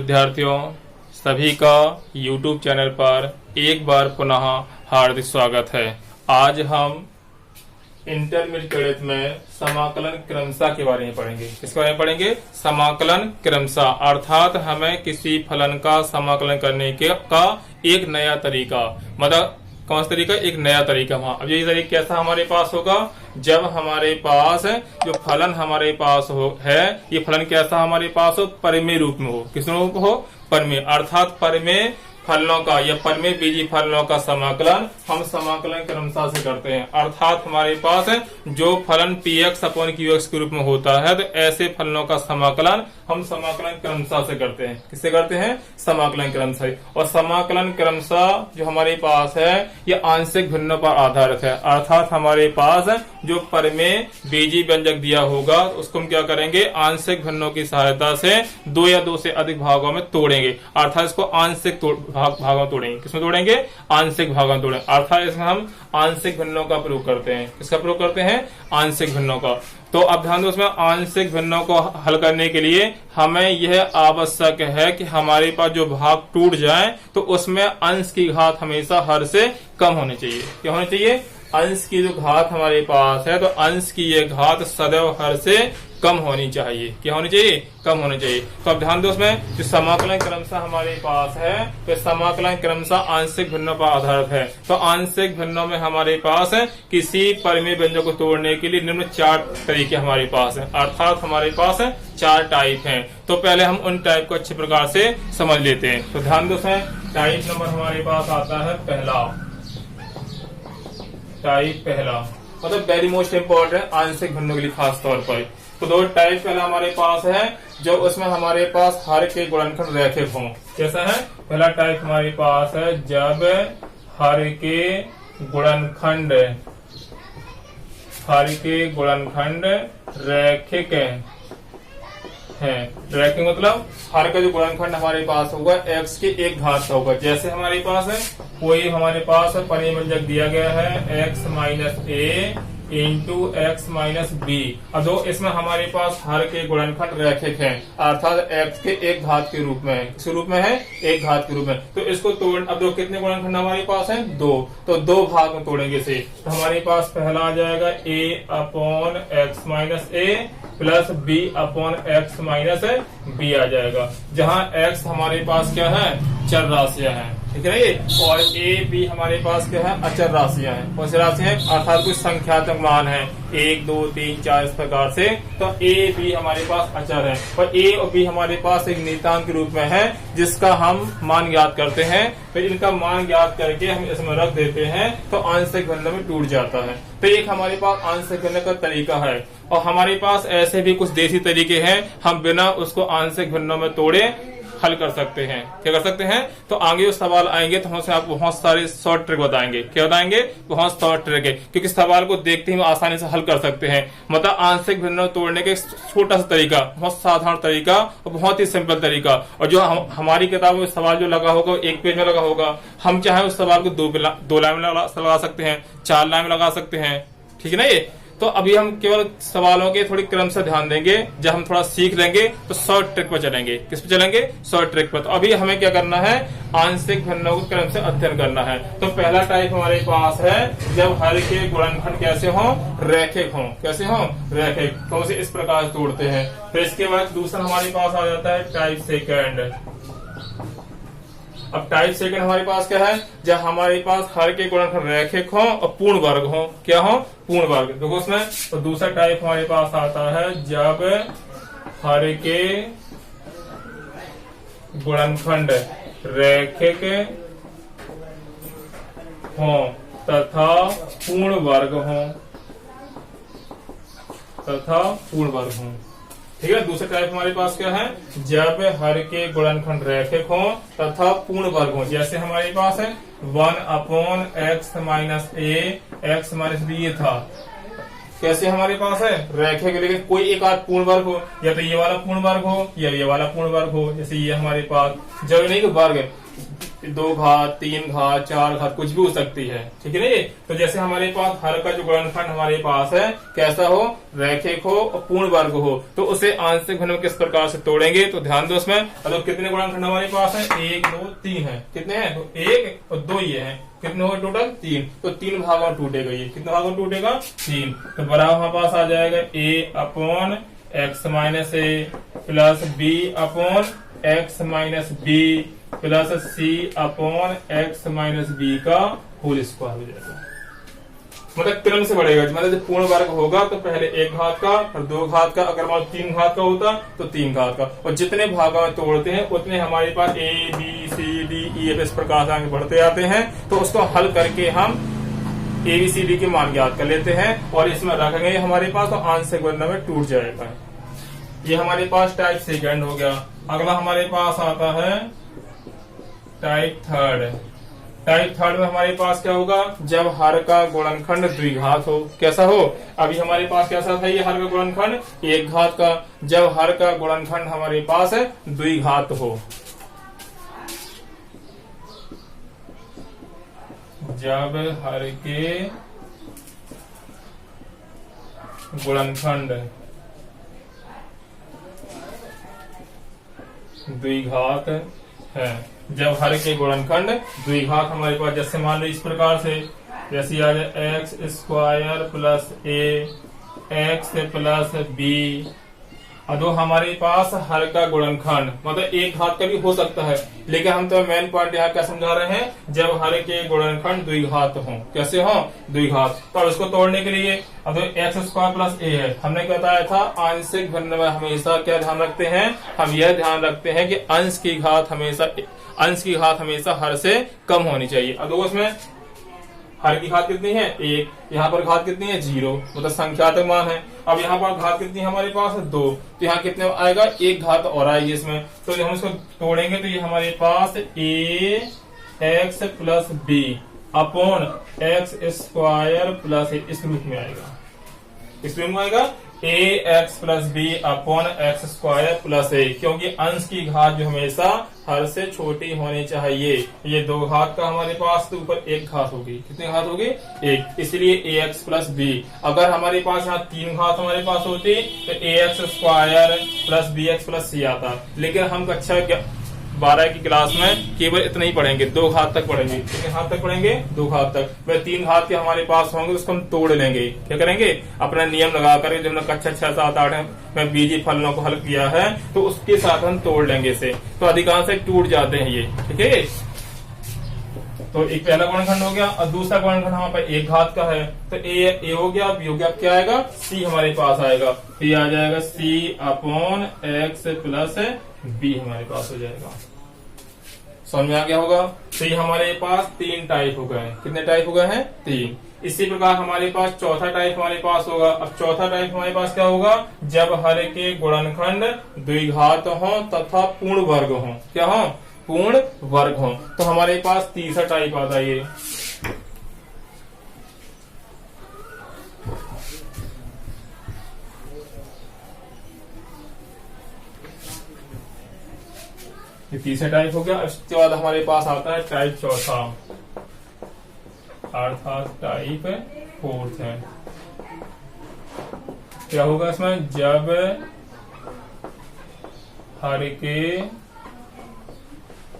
विद्यार्थियों, सभी का YouTube चैनल पर एक बार पुनः हार्दिक स्वागत है। आज हम इंटरमीडिएट गणित में समाकलन क्रमशः के बारे में पढ़ेंगे। किसके बारे में पढ़ेंगे? समाकलन क्रमशः, अर्थात हमें किसी फलन का समाकलन करने का एक नया तरीका, मतलब कौन सा तरीका? एक नया तरीका। अब ये तरीका कैसा हमारे पास होगा? जब हमारे पास जो फलन हमारे पास है, ये फलन कैसा हमारे पास हो? परिमेय रूप में हो। किस रूप में हो? परिमेय, अर्थात परिमेय फलनों का या परिमेय बीजीय फलनों का समाकलन हम समाकलन क्रमशः से करते हैं। अर्थात हमारे पास जो फलन px अपॉन qx के रूप में होता है, तो ऐसे फलनों का समाकलन हम समाकलन क्रमशः से करते हैं। किससे करते हैं? समाकलन क्रमशः। और समाकलन क्रमशः जो हमारे पास है, ये आंशिक भिन्नों पर आधारित है। अर्थात हमारे पास जो परिमेय बीजीय व्यंजक दिया होगा, उसको हम क्या करेंगे? आंशिक भिन्नों की सहायता से दो या दो से अधिक भागों में तोड़ेंगे। अर्थात इसको आंशिक भागों तोड़ेंगे। किसमें तोड़ेंगे? आंशिक भागों तोड़ेंगे। अर्थात इसमें हम आंशिक भिन्नों का प्रयोग करते हैं। किसका प्रयोग करते हैं? आंशिक भिन्नों का। तो अब ध्यान दो, उसमें आंशिक भिन्नों को हल करने के लिए हमें यह आवश्यक है कि हमारे पास जो भाग टूट जाए, तो उसमें अंश की घात हमेशा हर से कम होनी चाहिए। क्या होनी चाहिए? अंश की जो घात हमारे पास है, तो अंश की ये घात सदैव हर से कम होनी चाहिए। क्या होनी चाहिए? कम होनी चाहिए। तो अब ध्यान दो, उसमें जो समाकलन क्रमशः हमारे पास है, तो समाकलन क्रमशः आंशिक भिन्नों पर आधारित है। तो आंशिक भिन्नों में हमारे पास है किसी परिमेय व्यंजक को तोड़ने के लिए निम्न चार तरीके हमारे पास है। अर्थात हमारे पास है चार टाइप हैं। तो पहले हम उन टाइप को अच्छे प्रकार से समझ लेते हैं। तो ध्यान दो, उसमें टाइप नंबर हमारे पास आता है पहला। टाइप पहला मतलब वेरी मोस्ट इम्पोर्टेंट आंशिक भिन्नों के लिए खास तौर पर। तो दो टाइप पहला हमारे पास है, जो उसमें हमारे पास हर के गुणनखंड रैखिक हों। कैसा है? पहला टाइप हमारे पास है जब हर के गुणनखंड रैखिक है। रैखिक मतलब हर का जो गुणनखंड हमारे पास होगा x के एक घात का होगा। जैसे हमारे पास है कोई हमारे पास परिमेय व्यंजक दिया गया है x माइनस ए इंटू एक्स माइनस बी। अब दो इसमें हमारे पास हर के गुणनखंड रैखिक हैं, अर्थात x के एक घात के रूप में। किस रूप में है? एक घात के रूप में। तो इसको तोड़, अब दो कितने गुणनखंड हमारे पास हैं? दो। तो दो भाग में तोड़ेंगे इसे। तो हमारे पास पहला आ जाएगा a upon x minus a plus b upon x minus b आ जाएगा, जहाँ x हमारे पास क्या है? चर राशियां हैं। ठीक है ये। और a b हमारे पास क्या है? अचर राशियां हैं। कौन सी राशि है? अर्थात कुछ संख्यात्मक मान है, 1 2 3 4 इस प्रकार से। तो a b हमारे पास अचर है, और a और b हमारे पास एक नियतांक के रूप में है, जिसका हम मान ज्ञात करते हैं। फिर इनका मान ज्ञात करके हम इसमें रख देते हैं, तो आंशिक भिन्न में टूट जाता है। तो एक हमारे पास आंशिक भिन्न का तरीका है। और हमारे पास ऐसे भी कुछ देसी तरीके हैं, हम बिना उसको आंशिक भिन्नों में तोड़े हल कर सकते हैं। क्या कर सकते हैं? तो आगे जो सवाल आएंगे तो हमसे आपको बहुत सारे शॉर्ट ट्रिक बताएंगे। क्या बताएंगे? बहुत शॉर्ट ट्रिक है, क्योंकि सवाल को देखते ही आसानी से हल कर सकते हैं। मतलब आंशिक भिन्न तोड़ने के छोटा सा तरीका, बहुत साधारण तरीका और बहुत ही सिंपल तरीका। और जो हमारी किताबों में सवाल जो लगा होगा, एक पेज में लगा होगा, हम चाहे उस सवाल को दो लाइन में लगा सकते हैं, 4 लाइन में लगा सकते हैं। ठीक है ना ये? तो अभी हम केवल सवालों के थोड़ी क्रम से ध्यान देंगे। जब हम थोड़ा सीख लेंगे तो शॉर्ट ट्रिक पर चलेंगे। किस पे चलेंगे? शॉर्ट ट्रिक पर। तो अभी हमें क्या करना है? आंशिक भिन्नों को क्रम से अध्ययन करना है। तो पहला टाइप हमारे पास है जब हर के गुणनखंड कैसे हों? रैखिक हों। कैसे हों? रैखिक। तो उसे इस प्रकार से तोड़ते हैं। फिर इसके बाद दूसरा हमारे पास आ जाता है टाइप सेकेंड। अब टाइप सेकंड हमारे पास क्या है? जब हमारे पास हर के गुणनखंड रैखिक हो और पूर्ण वर्ग हो। क्या हो? पूर्ण वर्ग। देखो उसमें तो दूसरा टाइप हमारे पास आता है जब हर के गुणनखंड रैखिक हो तथा पूर्ण वर्ग हो। ठीक है। दूसरा टाइप हमारे पास क्या है? जब हर के गुणनखंड रैखिक हो तथा पूर्ण वर्ग हो। जैसे हमारे पास है 1 अपॉन एक्स माइनस ए एक्स माइनस बी, ये था। कैसे हमारे पास है? रैखिक, लेकिन कोई एक आध पूर्ण वर्ग हो, या तो ये वाला पूर्ण वर्ग हो या ये वाला पूर्ण वर्ग हो। जैसे ये हमारे पास जब नहीं कि वर्ग 2 घात, 3 घात, 4 घात कुछ भी हो सकती है, ठीक है ना ये। तो जैसे हमारे पास हर का जो गुणनखंड हमारे पास है कैसा हो, रैखिक हो और पूर्ण वर्ग हो, तो उसे आंशिक भिन्न में किस प्रकार से तोड़ेंगे, तो ध्यान दो उसमें। तो कितने गुणनखंड हमारे पास है, 1 2 3 है, कितने हैं, तो 1 और 2 ये हैं, कितने हो टोटल 3, तो 3 भागों में टूटेगा ये, कितने भागों में टूटेगा 3, तो बराबर हमारे पास आ जाएगा a upon x minus a plus b upon x minus b plus c upon x minus b का होल स्क्वायर हो जाएगा। मतलब क्रम से बढ़ेगा, मतलब जब पूर्ण वर्ग होगा तो पहले 1 घात का और 2 घात का, अगर मान 3 घात का होता तो 3 घात का, और जितने भागों में तोड़ते हैं उतने हमारे पास a b c d e f इस प्रकार से आगे बढ़ते जाते हैं। तो उसको हल करके हम a b c d के मान ज्ञात कर लेते हैं और इसमें रखेंगे हमारे पास, तो आंशिक भिन्न में टूट जाएगा। ये हमारे पास टाइप सेकंड हो गया। अगला हमारे पास आता है टाइप थर्ड। टाइप थर्ड में हमारे पास क्या होगा, जब हर का गुणनखंड द्विघात हो। कैसा हो, अभी हमारे पास कैसा था ये हर का गुणनखंड 1 घात का, जब हर का गुणनखंड हमारे पास है द्विघात हो, जब हर के गुणनखंड द्विघात है, जब हर के गुणनखंड द्विघात हमारे पास, जैसे मान लो इस प्रकार से, जैसे आ जाए एक्स स्क्वायर प्लस ए एक्स प्लस बी, अब हमारे पास हर का गुणनखंड मतलब 1 घात का भी हो सकता है, लेकिन हम तो मेन पॉइंट यहाँ क्या समझा रहे हैं, जब हर के गुणनखंड द्विघात हो। कैसे हो, द्विघात। तो अब इसको तोड़ने के लिए अब तो एक्स स्क्वायर प्लस ए है, हमने क्या बताया था, आंशिक भिन्न में हमेशा क्या ध्यान रखते हैं, हम यह ध्यान रखते हैं कि अंश की घात हमेशा हर से कम होनी चाहिए। अब देखो इसमें हर की घात कितनी है 1, यहाँ पर घात कितनी है 0, मतलब संख्यात्मक मान है। अब यहाँ पर घात कितनी है हमारे पास 2, तो यहाँ कितने आएगा 1 घात और आएगी इसमें। तो जब हम इसको तोड़ेंगे तो ये हमारे पास a x plus b upon x square plus इस रूप में आएगा, इस रूप में आएगा a x plus b upon x square plus a, क्योंकि अंश की घात जो हमेशा हर से छोटी होनी चाहिए। ये 2 घात का हमारे पास तो ऊपर 1 घात होगी, कितनी घात होगी 1, इसलिए a एक्स प्लस बी। अगर हमारे पास यहाँ 3 घात हमारे पास होती तो a x square plus b x plus c आता, लेकिन हम कक्षा 12 की क्लास में केवल इतना ही पढ़ेंगे, 2 घात तक पढ़ेंगे। कितने घात तक पढ़ेंगे 2 घात तक। वह 3 घात के हमारे पास होंगे उसको हम तोड़ लेंगे। क्या करेंगे, अपना नियम लगा कर, जब हमने कक्षा 6 7 8 में बीजी फलनों को हल किया है तो उसके साथ हम तोड़ लेंगे इसे, तो अधिकांश टूट जाते हैं ये, ठीक है। तो एक पहला गुणनखंड हो गया और दूसरा गुणनखंड हमारे पास 1 घात का है, तो ए हो गया, बी हो गया, क्या आएगा सी हमारे पास आएगा, तो ये आ जाएगा सी अपॉन एक्स प्लस बी हमारे पास हो जाएगा। समझ में आ गया होगा। तो ये हमारे पास 3 टाइप हो गए। कितने टाइप हो गए हैं 3। इसी प्रकार हमारे पास चौथा टाइप हमारे पास होगा। अब चौथा टाइप हमारे पास क्या होगा, जब हर के गुणनखंड द्विघात हो तथा पूर्ण वर्ग हो। क्या हो, पूर्ण वर्ग हो। तो हमारे पास तीसरा टाइप आता है ये तीसरा टाइप हो गया। इसके बाद हमारे पास आता है टाइप चौथा, अर्थात टाइप फोर्थ है। क्या होगा इसमें, जब हर के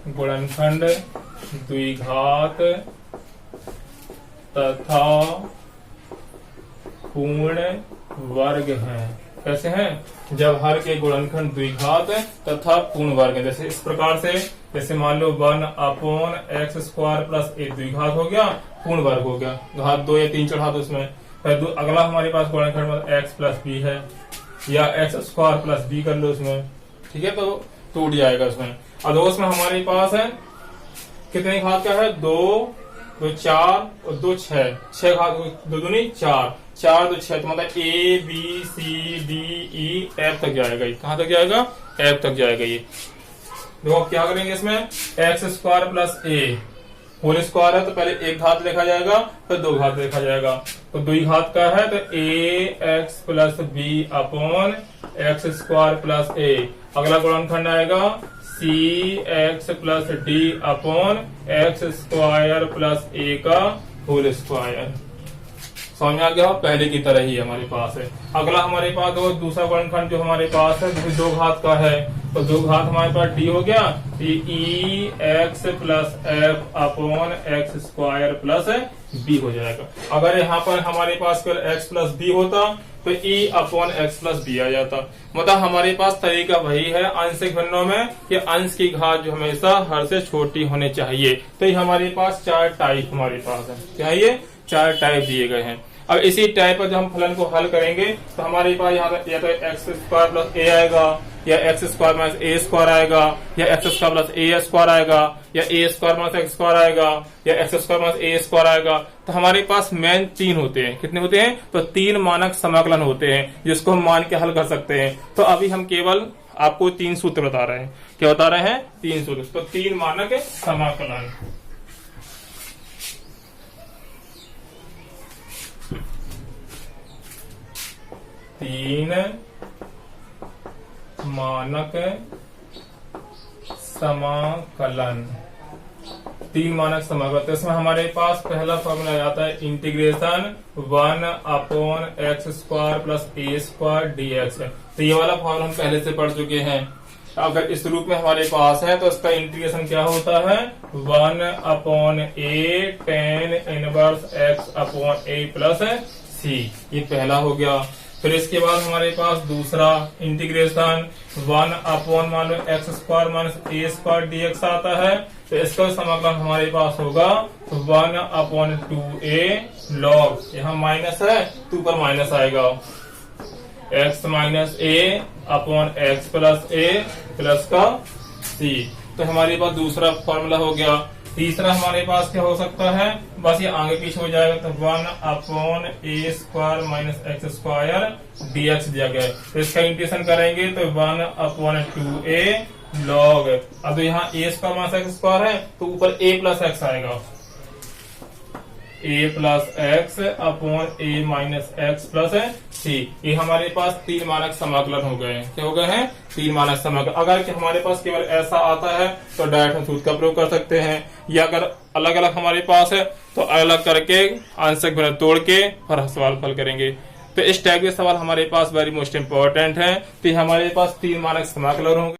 गुणनखंड द्विघात तथा पूर्ण वर्ग है। कैसे हैं, जब हर के गुणनखंड द्विघात तथा पूर्ण वर्ग है। जैसे इस प्रकार से, जैसे मान लो 1 अपॉन एक्स स्क्वायर प्लस ए द्विघात हो गया, पूर्ण वर्ग हो गया, घात 2 या 3 चढ़ा दो उसमें। फिर अगला हमारे पास गुणनखंड एक्स प्लस बी है, या एक्स स्क्वायर प्लस बी कर लो उसमें, ठीक है, तो टूट जाएगा उसमें। अब उसमें हमारे पास है कितने घात का है, 2 2 4 और 2 6, 6 घात, 2 दूनी 4, 4 2 6, तो मतलब a b c d e f तक जाएगा। कहां तक जाएगा, एफ तक जाएगा। ये देखो क्या करेंगे इसमें, एक्स स्क्वायर प्लस ए होल स्क्वायर है तो पहले 1 घात लिखा जाएगा, फिर 2 घात लिखा जाएगा। तो 2 घात का है तो a x plus b upon x square plus a. अगला गुणनखंड आएगा c x plus d upon x square plus a का होल स्क्वायर। समझ में आ गया? पहले की तरह ही हमारे पास है। अगला हमारे पास दूसरा गुणनखंड जो हमारे पास है वो 2 घात का है, तो 2 घात हमारे पास डी हो गया, e x plus f upon x square plus b हो जाएगा। अगर यहाँ पर हमारे पास केवल एक्स प्लस बी होता तो e upon x plus b आ जाता। मतलब हमारे पास तरीका वही है आंशिक भिन्नों में कि अंश की घात जो हमेशा हर से छोटी होनी चाहिए। तो ये हमारे पास 4 टाइप हमारे पास है। क्या ये 4 टाइप दिए गए हैं। अब इसी टाइप पर जब हम फलन को हल करेंगे तो हमारे पास यहाँ पर या तो एक्स स्क्वायर प्लस ए आएगा, या एक्स स्क्वायर माइनस ए स्क्वायर आएगा, या x square plus a square आएगा, या ए स्क्वायर माइनस एक्स स्क्वायर आएगा, या एक्स स्क्वायर माइनस ए स्क्वायर आएगा। तो हमारे पास मेन 3 होते हैं। कितने होते हैं? तो 3 मानक समाकलन होते हैं जिसको हम मान के हल कर सकते हैं। तो अभी हम केवल आपको 3 सूत्र बता रहे हैं। क्या बता रहे हैं? 3 सूत्र। तो 3 मानक समाकलन। तीन मानक समाकलन। 3 मानक समाकलन। तो इसमें हमारे पास पहला फॉर्मूला आता है integration 1 upon x square plus a square d x है। तो ये वाला फॉर्मूला हम पहले से पढ़ चुके हैं। अगर इस रूप में हमारे पास है तो इसका इंटीग्रेशन क्या होता है? 1 अपॉन ए टेन इनवर्स एक्स अपॉन ए प्लस सी। ये पहला हो गया। फिर इसके बाद हमारे पास दूसरा इंटीग्रेशन 1 अपॉन मान लो एक्स स्क्वायर माइनस ए स्क्वायर डी एक्स आता है। तो इसका समाकलन हमारे पास होगा 1 अपॉन 2a लॉग, यहाँ माइनस है तो ऊपर माइनस आएगा, एक्स माइनस ए अपॉन एक्स प्लस ए प्लस का सी। तो हमारे पास दूसरा फॉर्मूला हो गया। तीसरा हमारे पास क्या हो सकता है? बस ये आगे पीछे हो जाएगा। तो 1 upon a square minus x square d x दिया गया है। तो इसका इंटीग्रेशन करेंगे तो 1 अपॉन 2a लॉग। अब यहाँ ए स्क्वायर माइनस एक्स स्क्वायर है तो ऊपर ए प्लस एक्स आएगा, ए प्लस एक्स अपॉन ए माइनस एक्स प्लस सी। ये हमारे पास 3 मानक समाकलन हो गए। क्या हो गए हैं? 3 मानक समाकलन। अगर कि हमारे पास केवल ऐसा आता है तो डायरेक्ट हम सूत्र का प्रयोग कर सकते हैं, या अगर अलग अलग हमारे पास है तो अलग करके आंशिक भिन्न तोड़ के और सवाल हल करेंगे। तो इस टाइप के सवाल हमारे पास वेरी मोस्ट इंपॉर्टेंट है। तो हमारे पास 3 मानक समाकलन होंगे।